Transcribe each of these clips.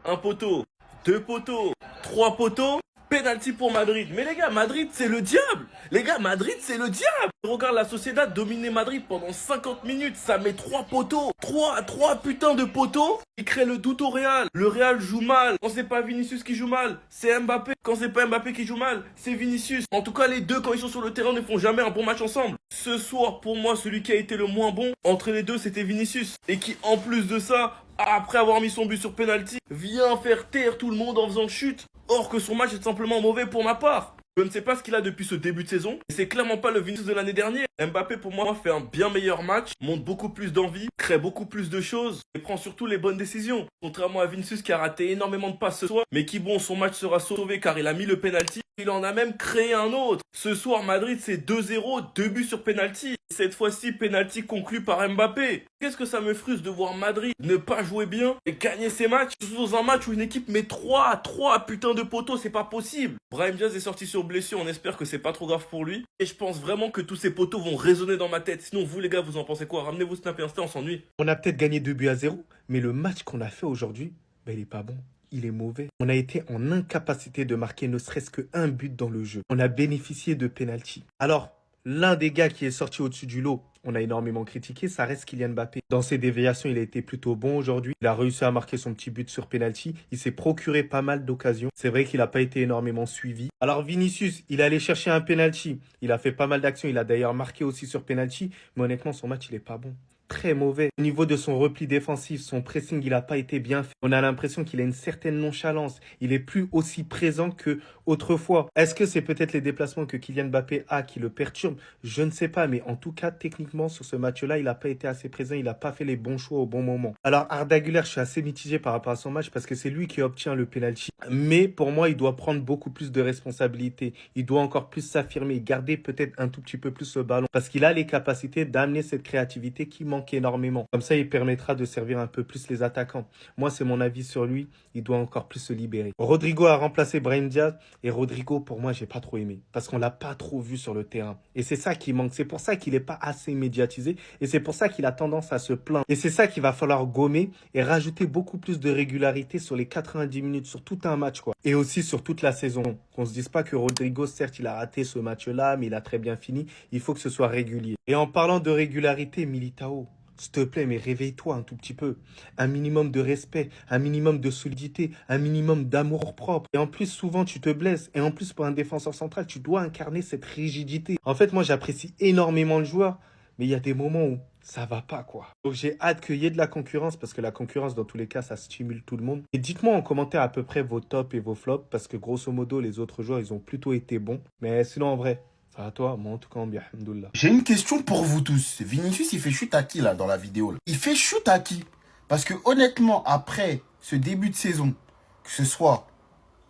Un poteau, deux poteaux, trois poteaux. Penalty pour Madrid. Mais les gars, Madrid, c'est le diable. Les gars, Madrid, c'est le diable. Regarde la Sociedad dominer Madrid pendant 50 minutes. Ça met trois poteaux. Trois putains de poteaux. Ils créent le doute au Real. Le Real joue mal. Quand c'est pas Vinicius qui joue mal, c'est Mbappé. Quand c'est pas Mbappé qui joue mal, c'est Vinicius. En tout cas, les deux, quand ils sont sur le terrain, ne font jamais un bon match ensemble. Ce soir, pour moi, celui qui a été le moins bon entre les deux, c'était Vinicius. Et qui, en plus de ça, après avoir mis son but sur penalty, vient faire taire tout le monde en faisant chute. Or que son match est simplement mauvais pour ma part. Je ne sais pas ce qu'il a depuis ce début de saison. Et c'est clairement pas le Vinicius de l'année dernière. Mbappé pour moi fait un bien meilleur match, montre beaucoup plus d'envie, crée beaucoup plus de choses et prend surtout les bonnes décisions. Contrairement à Vinicius qui a raté énormément de passes ce soir, mais qui bon, son match sera sauvé car il a mis le penalty. Il en a même créé un autre. Ce soir, Madrid, c'est 2-0, 2 buts sur penalty. Cette fois-ci, penalty conclu par Mbappé. Qu'est-ce que ça me frustre de voir Madrid ne pas jouer bien et gagner ses matchs, surtout dans un match où une équipe met 3 putains de poteaux, c'est pas possible. Brahim Diaz est sorti sur blessure, on espère que c'est pas trop grave pour lui. Et je pense vraiment que tous ces poteaux vont résonner dans ma tête. Sinon, vous les gars, vous en pensez quoi? Ramenez-vous Snap et Insta, on s'ennuie. On a peut-être gagné 2 buts à 0, mais le match qu'on a fait aujourd'hui, il est pas bon. Il est mauvais. On a été en incapacité de marquer ne serait-ce qu'un but dans le jeu. On a bénéficié de penalty. Alors, l'un des gars qui est sorti au-dessus du lot, on a énormément critiqué, ça reste Kylian Mbappé. Dans ses déviations, il a été plutôt bon aujourd'hui. Il a réussi à marquer son petit but sur penalty. Il s'est procuré pas mal d'occasions. C'est vrai qu'il n'a pas été énormément suivi. Alors Vinicius, il est allé chercher un penalty. Il a fait pas mal d'actions. Il a d'ailleurs marqué aussi sur penalty. Mais honnêtement, son match, il est pas bon. Très mauvais. Au niveau de son repli défensif, son pressing, il n'a pas été bien fait. On a l'impression qu'il a une certaine nonchalance. Il est plus aussi présent que autrefois. Est-ce que c'est peut-être les déplacements que Kylian Mbappé a qui le perturbent? Je ne sais pas, mais en tout cas, techniquement, sur ce match-là, il n'a pas été assez présent. Il n'a pas fait les bons choix au bon moment. Alors, Arda Güler, je suis assez mitigé par rapport à son match parce que c'est lui qui obtient le penalty. Mais pour moi, il doit prendre beaucoup plus de responsabilités. Il doit encore plus s'affirmer, garder peut-être un tout petit peu plus le ballon parce qu'il a les capacités d'amener cette créativité qui manque énormément. Comme ça, il permettra de servir un peu plus les attaquants. Moi, c'est mon avis sur lui. Il doit encore plus se libérer. Rodrigo a remplacé Brahim Diaz et Rodrigo, pour moi, j'ai pas trop aimé parce qu'on l'a pas trop vu sur le terrain. Et c'est ça qui manque. C'est pour ça qu'il est pas assez médiatisé et c'est pour ça qu'il a tendance à se plaindre. Et c'est ça qu'il va falloir gommer et rajouter beaucoup plus de régularité sur les 90 minutes, sur tout un match, quoi. Et aussi sur toute la saison. Qu'on se dise pas que Rodrigo, certes, il a raté ce match-là, mais il a très bien fini. Il faut que ce soit régulier. Et en parlant de régularité, Militao, s'il te plaît, mais réveille-toi un tout petit peu. Un minimum de respect, un minimum de solidité, un minimum d'amour propre. Et en plus, souvent, tu te blesses. Et en plus, pour un défenseur central, tu dois incarner cette rigidité. En fait, moi, j'apprécie énormément le joueur, mais il y a des moments où ça va pas, quoi. Donc, j'ai hâte qu'il y ait de la concurrence, parce que la concurrence, dans tous les cas, ça stimule tout le monde. Et dites-moi en commentaire à peu près vos tops et vos flops, parce que grosso modo, les autres joueurs, ils ont plutôt été bons. Mais sinon, en vrai, ça va toi, moi en tout cas, bien, alhamdoulilah. J'ai une question pour vous tous. Vinicius, il fait chute à qui là dans la vidéo là? Il fait chute à qui? Parce que honnêtement, après ce début de saison, que ce soit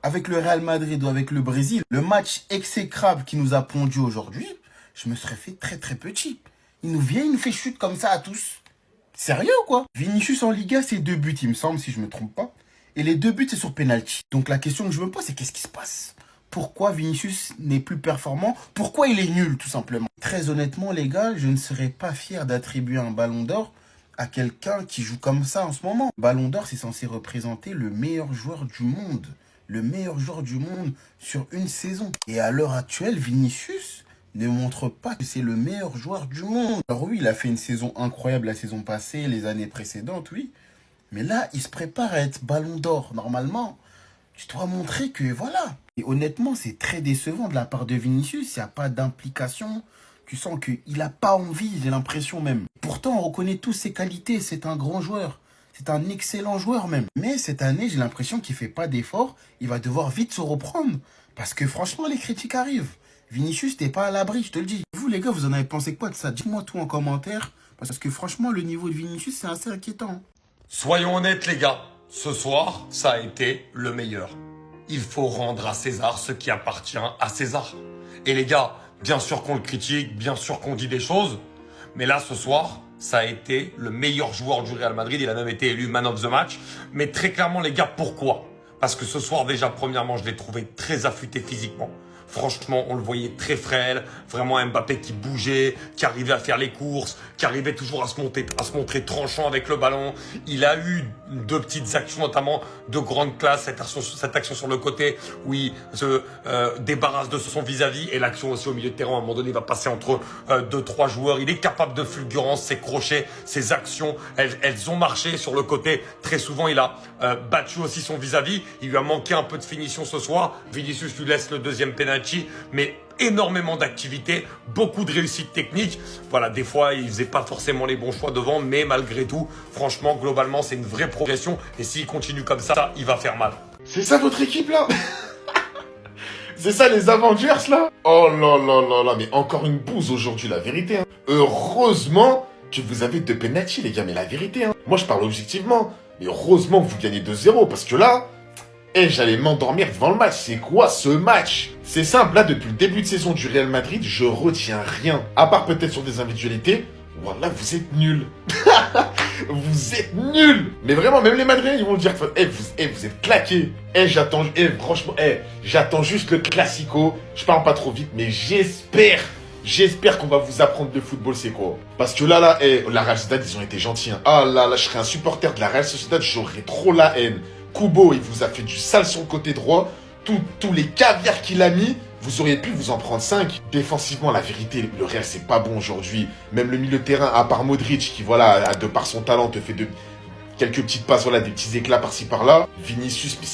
avec le Real Madrid ou avec le Brésil, le match exécrable qui nous a pondu aujourd'hui, je me serais fait très très petit. Il nous vient, il nous fait chute comme ça à tous. Sérieux quoi? Vinicius en Liga, c'est 2 buts, il me semble, si je me trompe pas. Et les 2 buts, c'est sur penalty. Donc la question que je me pose, c'est qu'est-ce qui se passe? Pourquoi Vinicius n'est plus performant? Pourquoi il est nul, tout simplement? Très honnêtement, les gars, je ne serais pas fier d'attribuer un ballon d'or à quelqu'un qui joue comme ça en ce moment. Ballon d'or, c'est censé représenter le meilleur joueur du monde. Le meilleur joueur du monde sur une saison. Et à l'heure actuelle, Vinicius ne montre pas que c'est le meilleur joueur du monde. Alors oui, il a fait une saison incroyable la saison passée, les années précédentes, oui. Mais là, il se prépare à être ballon d'or. Normalement, tu dois montrer que voilà. Et honnêtement, c'est très décevant de la part de Vinicius. Il n'y a pas d'implication. Tu sens qu'il n'a pas envie, j'ai l'impression même. Pourtant, on reconnaît tous ses qualités. C'est un grand joueur. C'est un excellent joueur même. Mais cette année, j'ai l'impression qu'il ne fait pas d'efforts. Il va devoir vite se reprendre. Parce que franchement, les critiques arrivent. Vinicius, t'es pas à l'abri, je te le dis. Vous, les gars, vous en avez pensé quoi de ça? Dites-moi tout en commentaire. Parce que franchement, le niveau de Vinicius, c'est assez inquiétant. Soyons honnêtes les gars, ce soir, ça a été le meilleur. Il faut rendre à César ce qui appartient à César. Et les gars, bien sûr qu'on le critique, bien sûr qu'on dit des choses, mais là ce soir, ça a été le meilleur joueur du Real Madrid, il a même été élu man of the match. Mais très clairement les gars, pourquoi? Parce que ce soir déjà, premièrement, je l'ai trouvé très affûté physiquement. franchement, on le voyait très frêle. Vraiment Mbappé qui bougeait, qui arrivait à faire les courses, qui arrivait toujours à se montrer tranchant avec le ballon. Il a eu 2 petites actions, notamment de grande classe. Cette action sur le côté où il se débarrasse de son vis-à-vis. Et l'action aussi au milieu de terrain, à un moment donné, il va passer entre 2-3 joueurs. Il est capable de fulgurance, ses crochets, ses actions. Elles ont marché sur le côté. Très souvent, il a battu aussi son vis-à-vis. Il lui a manqué un peu de finition ce soir. Vinicius lui laisse le deuxième penalty, mais énormément d'activité, beaucoup de réussite technique. Voilà, des fois, il faisait pas forcément les bons choix devant, mais malgré tout, franchement, globalement, c'est une vraie progression. Et s'il continue comme ça, il va faire mal. C'est ça votre équipe là? C'est ça les Avengers là? Oh là là là là, mais encore une bouse aujourd'hui, la vérité. Hein. Heureusement que vous avez 2 penalty les gars, mais la vérité. Hein. Moi je parle objectivement, mais heureusement que vous gagnez 2-0 parce que là, j'allais m'endormir devant le match. C'est quoi ce match? C'est simple, là depuis le début de saison du Real Madrid, je retiens rien. À part peut-être sur des individualités. Voilà, vous êtes nuls. Vous êtes nuls. Mais vraiment, même les Madridiens, ils vont dire, vous êtes claqués. Franchement, j'attends juste le classico. Je parle pas trop vite, mais j'espère qu'on va vous apprendre le football, c'est quoi. Parce que là, la Real Sociedad, ils ont été gentils. Hein. Ah là, je serais un supporter de la Real Sociedad, j'aurais trop la haine. Kubo, il vous a fait du sale sur le côté droit. Tous les caviars qu'il a mis, vous auriez pu vous en prendre 5. Défensivement, la vérité, le Real, c'est pas bon aujourd'hui. Même le milieu de terrain, à part Modric, qui, voilà, de par son talent, te fait quelques petites passes, voilà, des petits éclats par-ci par-là. Vinicius, mais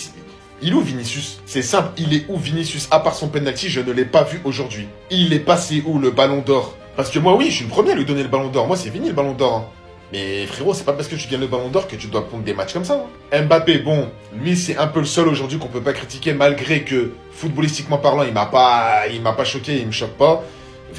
il est où Vinicius? C'est simple, il est où Vinicius? À part son penalty, je ne l'ai pas vu aujourd'hui. Il est passé où le ballon d'or? Parce que moi, oui, je suis le premier à lui donner le ballon d'or. Moi, c'est fini le ballon d'or. Hein. Mais frérot, c'est pas parce que tu gagnes le ballon d'or que tu dois prendre des matchs comme ça. Hein. Mbappé, bon, lui c'est un peu le seul aujourd'hui qu'on peut pas critiquer malgré que footballistiquement parlant, il m'a pas choqué, il me choque pas.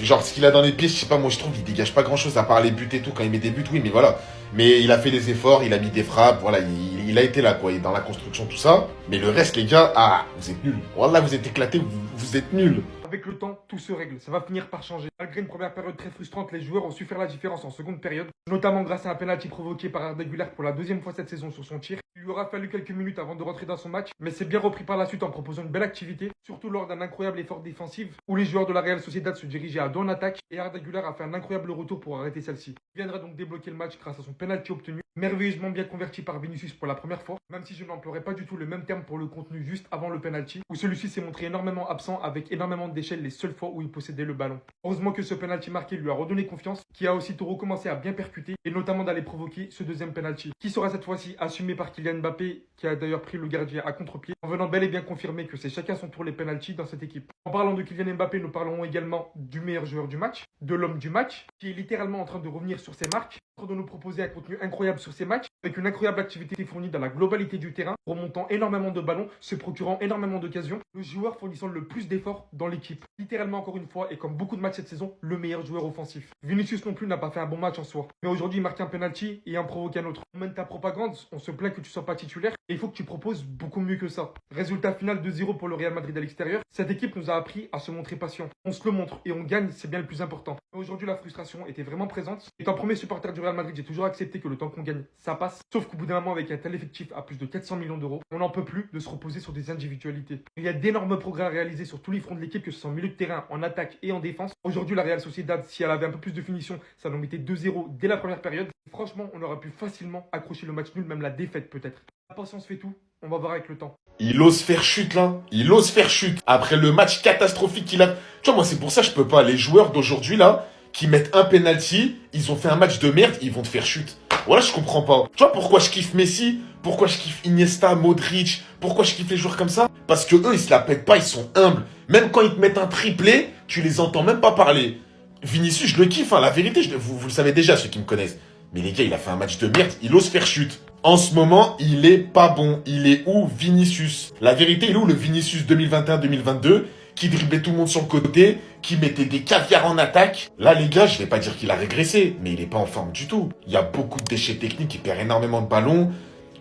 Genre ce qu'il a dans les pieds, je sais pas, moi je trouve il dégage pas grand chose à part les buts et tout quand il met des buts, oui, mais voilà. Mais il a fait des efforts, il a mis des frappes, voilà, il a été là quoi, dans la construction tout ça. Mais le reste les gars, vous êtes nuls. Voilà, vous êtes éclatés, vous êtes nuls. Avec le temps, tout se règle, ça va finir par changer. Malgré une première période très frustrante, les joueurs ont su faire la différence en seconde période, notamment grâce à un penalty provoqué par Arda Güler pour la 2e fois cette saison sur son tir. Il lui aura fallu quelques minutes avant de rentrer dans son match, mais c'est bien repris par la suite en proposant une belle activité, surtout lors d'un incroyable effort défensif où les joueurs de la Real Sociedad se dirigeaient à dos en attaque et Arda Güler a fait un incroyable retour pour arrêter celle-ci. Il viendra donc débloquer le match grâce à son penalty obtenu, merveilleusement bien converti par Vinicius pour la première fois, même si je n'emploierai pas du tout le même terme pour le contenu juste avant le penalty, où celui-ci s'est montré énormément absent avec énormément de déchets les seules fois où il possédait le ballon. Heureusement que ce penalty marqué lui a redonné confiance, qui a aussitôt recommencé à bien percuter et notamment d'aller provoquer ce deuxième penalty, qui sera cette fois-ci assumé par Kylian Mbappé, qui a d'ailleurs pris le gardien à contre-pied, en venant bel et bien confirmer que c'est chacun son tour les penalties dans cette équipe. En parlant de Kylian Mbappé, nous parlerons également du meilleur joueur du match, de l'homme du match, qui est littéralement en train de revenir sur ses marques, en train de nous proposer un contenu incroyable sur ses matchs, avec une incroyable activité fournie dans la globalité du terrain, remontant énormément de ballons, se procurant énormément d'occasions, le joueur fournissant le plus d'efforts dans l'équipe. Littéralement encore une fois, et comme beaucoup de matchs cette saison, le meilleur joueur offensif. Vinicius non plus n'a pas fait un bon match en soi, mais aujourd'hui il marque un penalty et en provoque un autre. On mène ta propagande, on se plaint que tu sois pas titulaire, et il faut que tu proposes beaucoup mieux que ça. Résultat final 2-0 pour le Real Madrid à l'extérieur, cette équipe nous a appris à se montrer patient. On se le montre et on gagne, c'est bien le plus important. Aujourd'hui la frustration était vraiment présente, étant premier supporter du Real Madrid, j'ai toujours accepté que le temps qu'on gagne, ça passe, sauf qu'au bout d'un moment avec un tel effectif à plus de 400 millions d'euros, on n'en peut plus de se reposer sur des individualités. Il y a d'énormes progrès à réaliser sur tous les fronts de l'équipe, que ce soit en milieu de terrain, en attaque et en défense. Aujourd'hui la Real Sociedad, si elle avait un peu plus de finition, ça nous mettait 2-0 dès la première période. Franchement, on aurait pu facilement accrocher le match nul, même la défaite peut-être. La patience fait tout, on va voir avec le temps. Il ose faire chute là, il ose faire chute. Après le match catastrophique qu'il a... Tu vois, moi c'est pour ça que je peux pas. Les joueurs d'aujourd'hui là, qui mettent un penalty, ils ont fait un match de merde, ils vont te faire chute. Voilà, je comprends pas. Tu vois pourquoi je kiffe Messi, pourquoi je kiffe Iniesta, Modric, pourquoi je kiffe les joueurs comme ça? Parce que eux, ils se la pètent pas, ils sont humbles. Même quand ils te mettent un triplé, tu les entends même pas parler. Vinicius, je le kiffe, hein, la vérité, vous le savez déjà, ceux qui me connaissent. Mais les gars, il a fait un match de merde, il ose faire chute. En ce moment, il est pas bon. Il est où Vinicius? La vérité, il est où le Vinicius 2021-2022 qui driblait tout le monde sur le côté, qui mettait des caviars en attaque? Là, les gars, je vais pas dire qu'il a régressé, mais il est pas en forme du tout. Il y a beaucoup de déchets techniques, il perd énormément de ballons.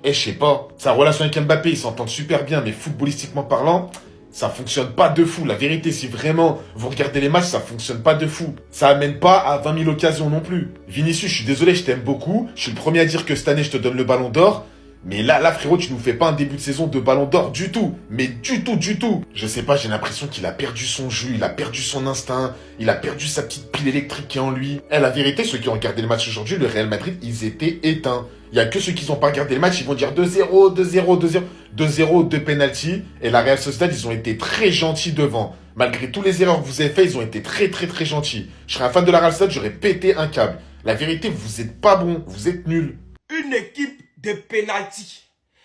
Et je sais pas, sa relation avec Mbappé, ils s'entendent super bien, mais footballistiquement parlant, ça fonctionne pas de fou. La vérité, si vraiment vous regardez les matchs, ça fonctionne pas de fou. Ça amène pas à 20 000 occasions non plus. Vinicius, je suis désolé, je t'aime beaucoup. Je suis le premier à dire que cette année, je te donne le ballon d'or. Mais là, frérot, tu nous fais pas un début de saison de ballon d'or du tout. Mais du tout. Je sais pas, j'ai l'impression qu'il a perdu son jus, il a perdu son instinct, il a perdu sa petite pile électrique qui est en lui. La vérité, ceux qui ont regardé le match aujourd'hui, le Real Madrid, ils étaient éteints. Il y a que ceux qui n'ont pas regardé le match, ils vont dire 2-0, 2-0, 2-0, 2-0, 2 pénaltys. Et la Real Sociedad, ils ont été très gentils devant. Malgré tous les erreurs que vous avez fait, ils ont été très gentils. Je serais un fan de la Real Sociedad, j'aurais pété un câble. La vérité, vous êtes pas bons, vous êtes nuls. Une équipe de pénalty.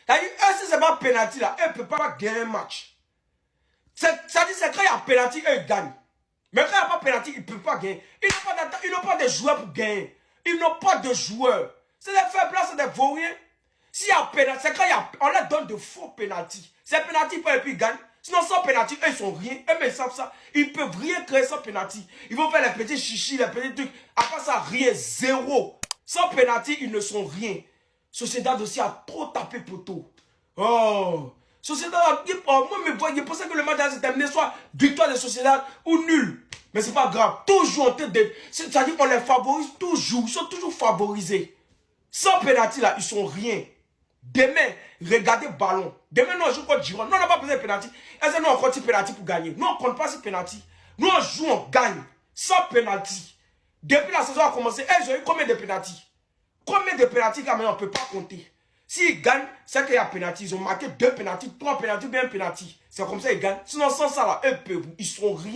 Si c'est pas pénalty là, elle ne peut pas gagner un match. Ça dit c'est quand il y a pénalty, elle gagne. Mais quand il n'y a pas pénalty, ils ne peuvent pas gagner. Ils n'ont pas de joueurs pour gagner. Ils n'ont pas de joueurs. C'est des faibles, c'est des vauriens. S'il y a pénalty, c'est quand on leur donne de faux pénalty. C'est pénalty et puis ils gagnent. Sinon sans pénalty, eux ils sont rien. Eux mais ils savent ça. Ils ne peuvent rien créer sans pénalty. Ils vont faire les petits chichis, les petits trucs. Après ça, rien, zéro. Sans pénalty, ils ne sont rien. Sociedad aussi a trop tapé poteau. Oh. Sociedad, moi, je pensais que le match s'est terminé soit victoire de Sociedad ou nul. Mais c'est pas grave. Toujours en tête de. C'est-à-dire qu'on les favorise toujours. Ils sont toujours favorisés. Sans pénalty, là, ils sont rien. Demain, regardez ballon. Demain, nous, on joue contre Giron. Nous, on n'a pas besoin de pénalty. Est-ce que nous, on compte pénalty pour gagner? Nous, on ne compte pas si pénalty. Nous, on joue, on gagne. Sans pénalty. Depuis la saison a commencé, ils ont eu combien de pénalty? Combien de pénalty là, mais on ne peut pas compter. S'ils gagnent, c'est qu'il y a pénalty. Ils ont marqué 2 pénalty, 3 pénalty, bien pénalty. C'est comme ça qu'ils gagnent. Sinon, sans ça, là, ils sont rien.